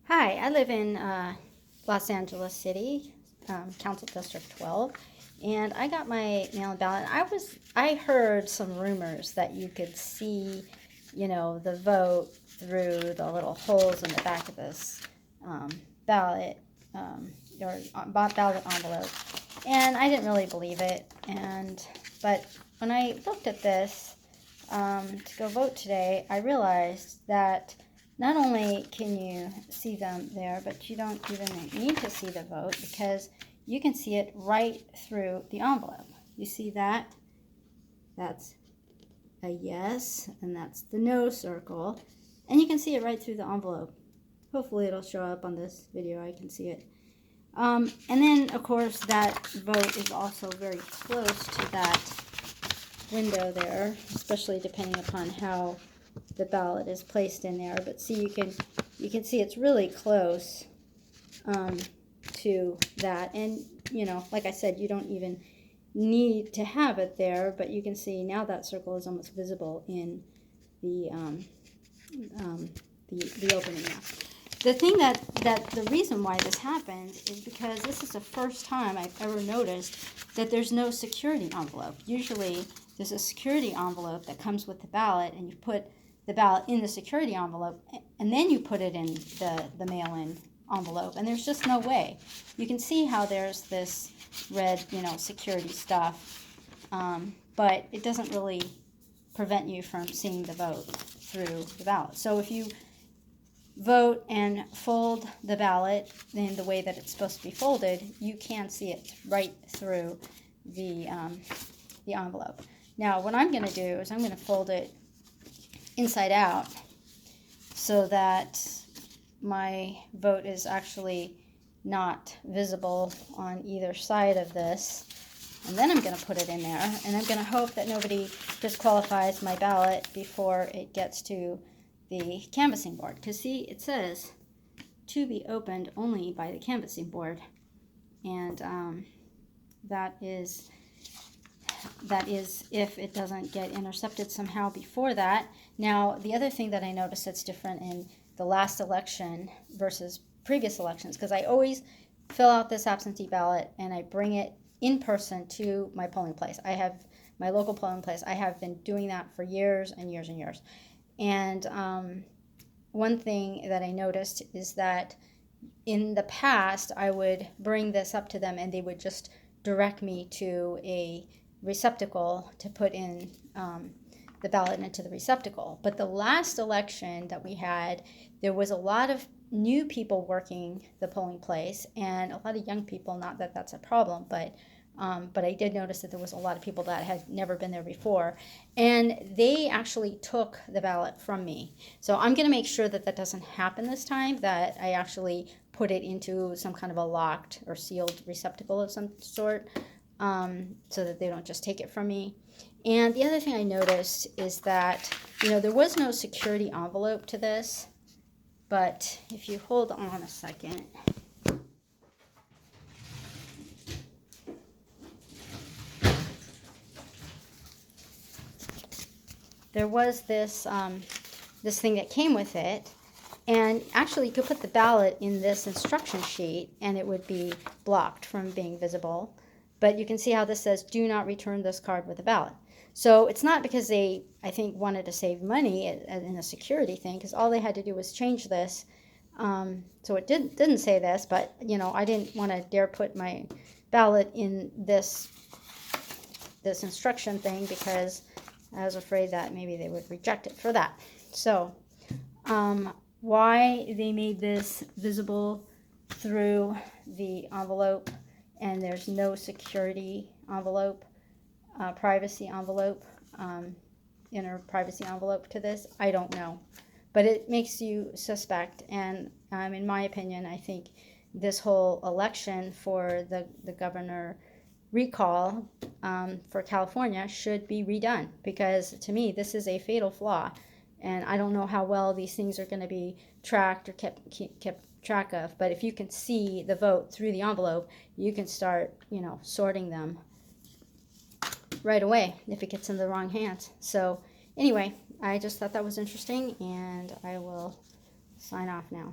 Hi, I live in Los Angeles City, Council District 12, and I got my mail-in ballot. I heard some rumors that you could see, the vote through the little holes in the back of this ballot or ballot envelope, and I didn't really believe it. But when I looked at this to go vote today, I realized that not only can you see them there, but you don't even need to see the vote because you can see it right through the envelope. You see that? That's a yes, and that's the no circle. And you can see it right through the envelope. Hopefully it'll show up on this video. I can see it. And then, of course, that vote is also very close to that window there, especially depending upon how the ballot is placed in there. But see, you can see it's really close to that. And, like I said, you don't even need to have it there, but you can see now that circle is almost visible in the opening now. The thing the reason why this happened is because this is the first time I've ever noticed that there's no security envelope. Usually there's a security envelope that comes with the ballot, and you put the ballot in the security envelope, and then you put it in the mail-in envelope, and there's just no way. You can see how there's this red, security stuff, but it doesn't really prevent you from seeing the vote through the ballot. So if you vote and fold the ballot in the way that it's supposed to be folded, you can see it right through the envelope. Now, what I'm going to do is I'm going to fold it inside out so that my vote is actually not visible on either side of this. And then I'm going to put it in there, and I'm going to hope that nobody disqualifies my ballot before it gets to the canvassing board. Because see, it says to be opened only by the canvassing board, and that is if it doesn't get intercepted somehow before that. Now, the other thing that I noticed that's different in the last election versus previous elections, because I always fill out this absentee ballot and I bring it in person to my polling place. I have my local polling place. I have been doing that for years and years and years. And one thing that I noticed is that in the past, I would bring this up to them and they would just direct me to a receptacle to put in the ballot into the receptacle. But the last election that we had, there was a lot of new people working the polling place and a lot of young people. Not that that's a problem, but I did notice that there was a lot of people that had never been there before, and they actually took the ballot from me. So I'm going to make sure that that doesn't happen this time, that I actually put it into some kind of a locked or sealed receptacle of some sort, so that they don't just take it from me. And the other thing I noticed is that, there was no security envelope to this, but if you hold on a second, there was this this thing that came with it, and actually you could put the ballot in this instruction sheet and it would be blocked from being visible. But you can see how this says, do not return this card with a ballot. So it's not because they, I think, wanted to save money in a security thing, because all they had to do was change this. So it didn't say this, but, I didn't want to dare put my ballot in this instruction thing because I was afraid that maybe they would reject it for that. So why they made this visible through the envelope and there's no security envelope, privacy envelope, inner privacy envelope to this, I don't know. But it makes you suspect, and in my opinion, I think this whole election for the governor recall for California should be redone, because to me this is a fatal flaw, and I don't know how well these things are going to be tracked or kept track of. But if you can see the vote through the envelope, you can start sorting them right away if it gets in the wrong hands. So anyway, I just thought that was interesting, and I will sign off now.